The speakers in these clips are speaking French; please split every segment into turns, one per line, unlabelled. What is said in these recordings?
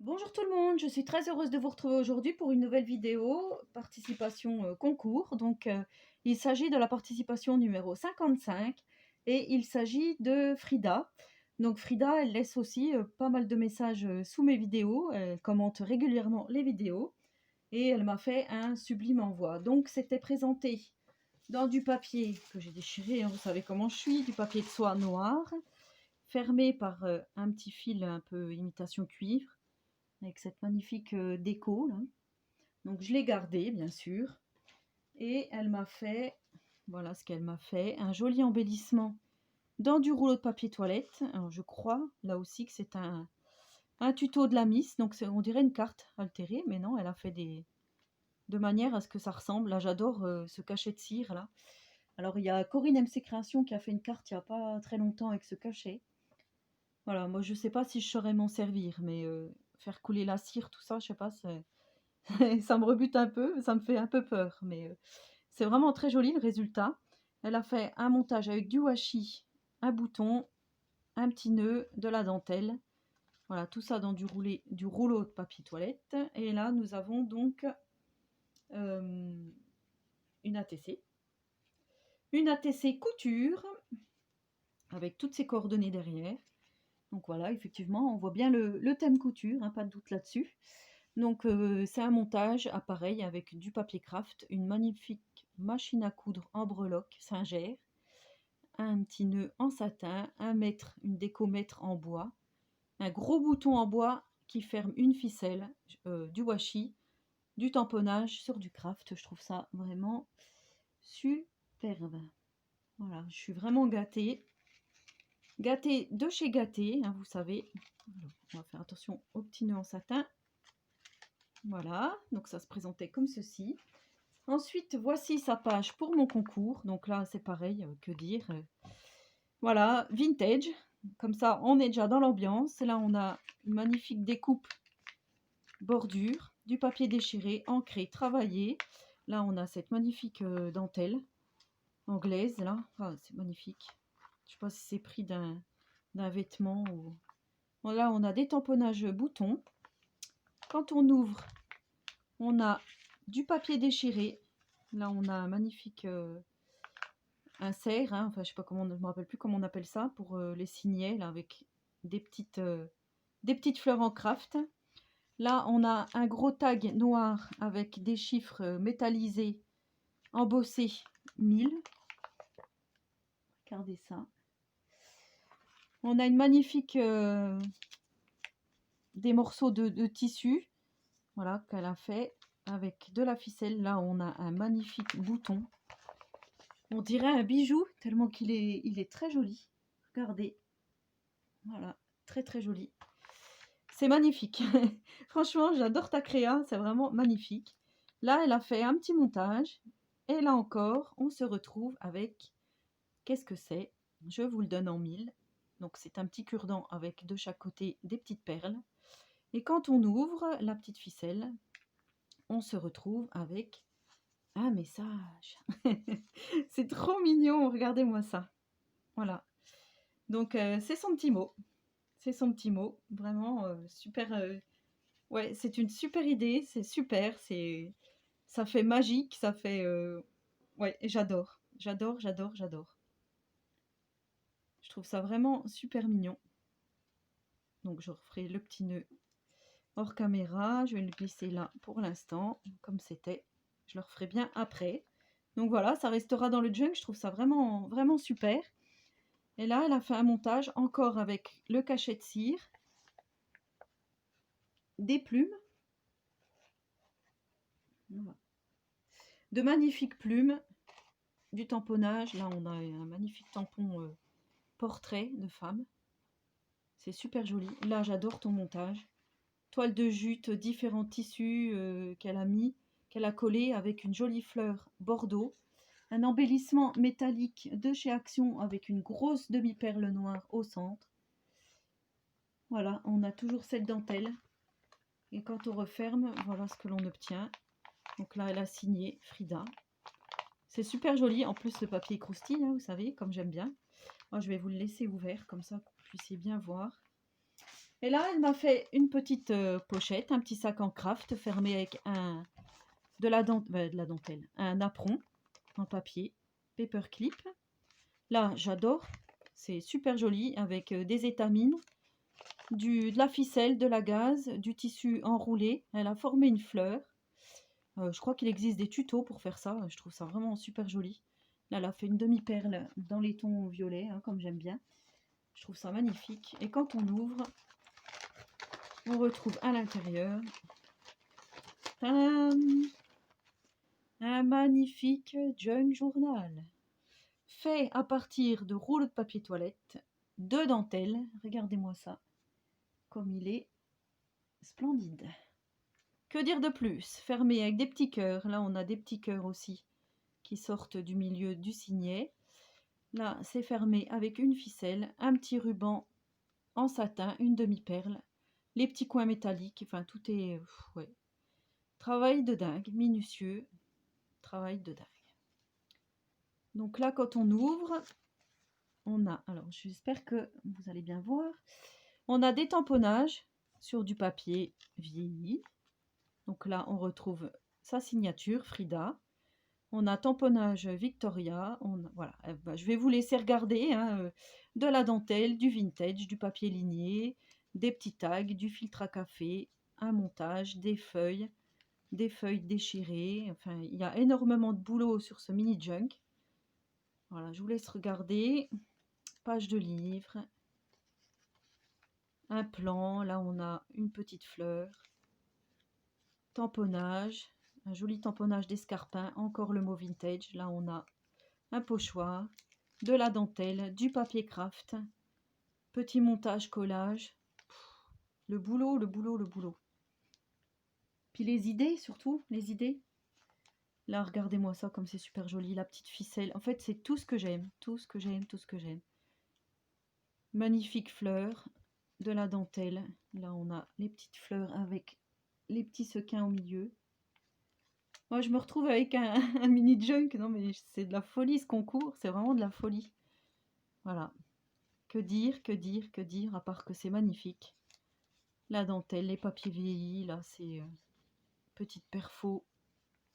Bonjour tout le monde, je suis très heureuse de vous retrouver aujourd'hui pour une nouvelle vidéo participation concours. Il s'agit de la participation numéro 55 et il s'agit de Frida. Donc Frida, elle laisse aussi pas mal de messages sous mes vidéos, elle commente régulièrement les vidéos et elle m'a fait un sublime envoi. Donc c'était présenté dans du papier que j'ai déchiré, hein, vous savez comment je suis, du papier de soie noir, fermé par un petit fil un peu imitation cuivre avec cette magnifique déco là. Donc je l'ai gardée bien sûr et elle m'a fait, voilà ce qu'elle m'a fait, un joli embellissement dans du rouleau de papier toilette. Alors je crois là aussi que c'est un tuto de la Miss, donc on dirait une carte altérée, mais non, elle a fait de manière à ce que ça ressemble. Là j'adore ce cachet de cire là. Alors il y a Corinne MC Création qui a fait une carte il n'y a pas très longtemps avec ce cachet. Voilà, moi je sais pas si je saurais m'en servir, mais faire couler la cire, tout ça, je sais pas, ça me rebute un peu, ça me fait un peu peur, mais c'est vraiment très joli le résultat. Elle a fait un montage avec du washi, un bouton, un petit nœud, de la dentelle. Voilà, tout ça dans du rouleau de papier toilette. Et là, nous avons donc une ATC. Une ATC couture, avec toutes ses coordonnées derrière. Donc voilà, effectivement, on voit bien le thème couture, hein, pas de doute là-dessus. Donc c'est un montage appareil avec du papier craft, une magnifique machine à coudre en breloque Singer, un petit nœud en satin, une déco mètre en bois, un gros bouton en bois qui ferme une ficelle, du washi, du tamponnage sur du craft. Je trouve ça vraiment superbe. Voilà, je suis vraiment gâtée. Gâtée de chez Gâtée, hein, vous savez. Alors, on va faire attention au petit nœud en satin. Voilà, donc ça se présentait comme ceci. Ensuite, voici sa page pour mon concours. Donc là, c'est pareil, que dire. Voilà, vintage. Comme ça, on est déjà dans l'ambiance. Là, on a une magnifique découpe bordure, du papier déchiré, ancré, travaillé. Là, on a cette magnifique dentelle anglaise. Là, ah, c'est magnifique. Je ne sais pas si c'est pris d'un vêtement ou... Là, on a des tamponnages boutons. Quand on ouvre, on a du papier déchiré. Là, on a un magnifique insert, hein, enfin, je sais pas comment, je me rappelle plus comment on appelle ça, pour les signets, là, avec des petites fleurs en craft. Là, on a un gros tag noir avec des chiffres métallisés, embossés 1000. Regardez ça. On a une magnifique... des morceaux de tissu, voilà, qu'elle a fait avec de la ficelle. Là, on a un magnifique bouton. On dirait un bijou, tellement il est très joli. Regardez. Voilà, très très joli. C'est magnifique. Franchement, j'adore ta créa, c'est vraiment magnifique. Là, elle a fait un petit montage. Et là encore, on se retrouve avec... Qu'est-ce que c'est? Je vous le donne en mille. Donc, c'est un petit cure-dent avec de chaque côté des petites perles. Et quand on ouvre la petite ficelle, on se retrouve avec un message. C'est trop mignon, regardez-moi ça. Voilà. Donc, c'est son petit mot. C'est son petit mot. Vraiment super. Ouais, c'est une super idée. C'est super. Ça fait magique. Ça fait. Ouais, j'adore. J'adore, j'adore, j'adore. Je trouve ça vraiment super mignon. Donc, je referai le petit nœud hors caméra. Je vais le glisser là pour l'instant, comme c'était. Je le referai bien après. Donc voilà, ça restera dans le junk. Je trouve ça vraiment, vraiment super. Et là, elle a fait un montage encore avec le cachet de cire, des plumes, voilà. De magnifiques plumes, du tamponnage. Là, on a un magnifique tampon portrait de femme. C'est super joli. Là, j'adore ton montage. Toile de jute, différents tissus qu'elle a mis, qu'elle a collé avec une jolie fleur bordeaux. Un embellissement métallique de chez Action avec une grosse demi-perle noire au centre. Voilà, on a toujours cette dentelle. Et quand on referme, voilà ce que l'on obtient. Donc là, elle a signé Frida. C'est super joli. En plus, le papier croustille, hein, vous savez, comme j'aime bien. Moi, je vais vous le laisser ouvert, comme ça, que vous puissiez bien voir. Et là, elle m'a fait une petite pochette, un petit sac en craft fermé avec de la dentelle, un apron en papier, paperclip. Là, j'adore, c'est super joli avec des étamines, de la ficelle, de la gaze, du tissu enroulé. Elle a formé une fleur. Je crois qu'il existe des tutos pour faire ça. Je trouve ça vraiment super joli. Là, elle a fait une demi-perle dans les tons violets, hein, comme j'aime bien. Je trouve ça magnifique. Et quand on ouvre, on retrouve à l'intérieur un magnifique junk journal. Fait à partir de rouleaux de papier toilette, de dentelle. Regardez-moi ça. Comme il est splendide. Que dire de plus? Fermé avec des petits cœurs. Là, on a des petits cœurs aussi qui sortent du milieu du signet. Là, c'est fermé avec une ficelle, un petit ruban en satin, une demi-perle, les petits coins métalliques. Enfin, tout est... ouais. Travail de dingue, minutieux. Travail de dingue. Donc là, quand on ouvre, on a... Alors, j'espère que vous allez bien voir. On a des tamponnages sur du papier vieilli. Donc là, on retrouve sa signature, Frida. On a tamponnage Victoria. Voilà, je vais vous laisser regarder hein, de la dentelle, du vintage, du papier ligné, des petits tags, du filtre à café, un montage, des feuilles déchirées. Enfin, il y a énormément de boulot sur ce mini junk. Voilà, je vous laisse regarder. Page de livre. Un plan. Là, on a une petite fleur. Tamponnage. Un joli tamponnage d'escarpin. Encore le mot vintage. Là, on a un pochoir, de la dentelle, du papier craft, petit montage collage. Le boulot, le boulot, le boulot. Puis les idées, surtout, les idées. Là, regardez-moi ça, comme c'est super joli, la petite ficelle. En fait, c'est tout ce que j'aime, tout ce que j'aime, tout ce que j'aime. Magnifique fleur, de la dentelle. Là, on a les petites fleurs avec les petits sequins au milieu. Moi, je me retrouve avec un mini junk. Non, mais c'est de la folie, ce concours. C'est vraiment de la folie. Voilà. Que dire, que dire, que dire, à part que c'est magnifique. La dentelle, les papiers vieillis, là, c'est petite perfo.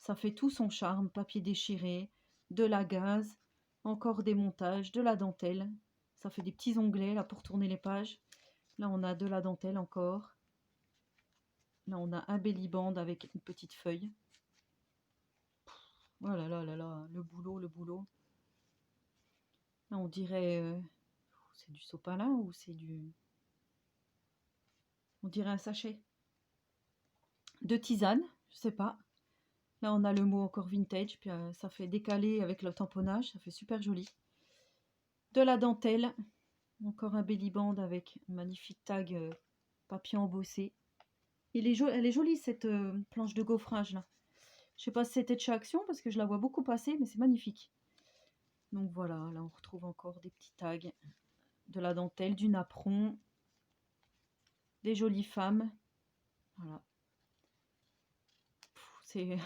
Ça fait tout son charme. Papier déchiré, de la gaze, encore des montages, de la dentelle. Ça fait des petits onglets, là, pour tourner les pages. Là, on a de la dentelle encore. Là, on a un belly band avec une petite feuille. Oh là là là là, le boulot, le boulot. Là, on dirait... c'est du sopalin ou c'est du... On dirait un sachet de tisane, je sais pas. Là, on a le mot encore vintage, puis ça fait décaler avec le tamponnage, ça fait super joli. De la dentelle, encore un belly band avec un magnifique tag papier embossé. Elle est jolie cette planche de gaufrage là. Je sais pas si c'était de chez Action parce que je la vois beaucoup passer, mais c'est magnifique. Donc voilà, là on retrouve encore des petits tags, de la dentelle, du napperon, des jolies femmes. Voilà. C'est...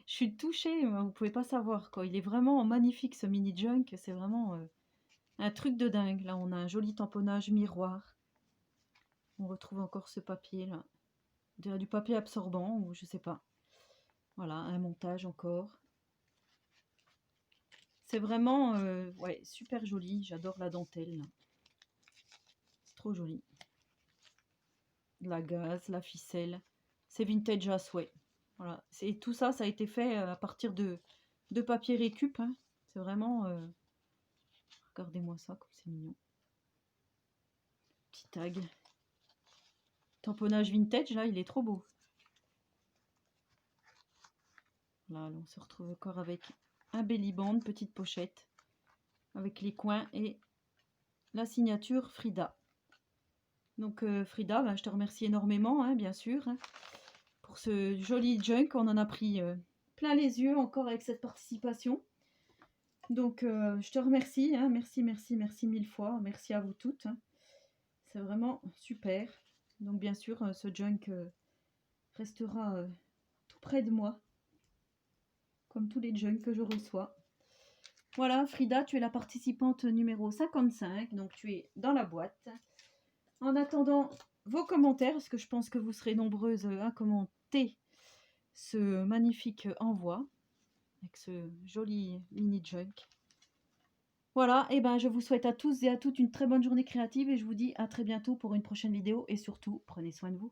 Je suis touchée, vous pouvez pas savoir quoi. Il est vraiment magnifique ce mini junk, c'est vraiment un truc de dingue. Là, on a un joli tamponnage miroir. On retrouve encore ce papier là. On dirait du papier absorbant ou je sais pas. Voilà, un montage encore. C'est vraiment ouais, super joli. J'adore la dentelle. C'est trop joli. La gaze, la ficelle. C'est vintage à souhait. Voilà. Tout ça, ça a été fait à partir de papier récup. Hein. C'est vraiment... regardez-moi ça, comme c'est mignon. Petit tag. Tamponnage vintage, là, il est trop beau. Là, on se retrouve encore avec un belly band, petite pochette, avec les coins et la signature Frida. Donc Frida, ben, je te remercie énormément, hein, bien sûr, hein, pour ce joli junk. On en a pris plein les yeux encore avec cette participation. Donc je te remercie, hein, merci, merci, merci mille fois. Merci à vous toutes. Hein. C'est vraiment super. Donc bien sûr, ce junk restera tout près de moi, comme tous les junks que je reçois. Voilà, Frida, tu es la participante numéro 55, donc tu es dans la boîte. En attendant vos commentaires, parce que je pense que vous serez nombreuses à commenter ce magnifique envoi avec ce joli mini junk. Voilà, et ben je vous souhaite à tous et à toutes une très bonne journée créative et je vous dis à très bientôt pour une prochaine vidéo et surtout prenez soin de vous.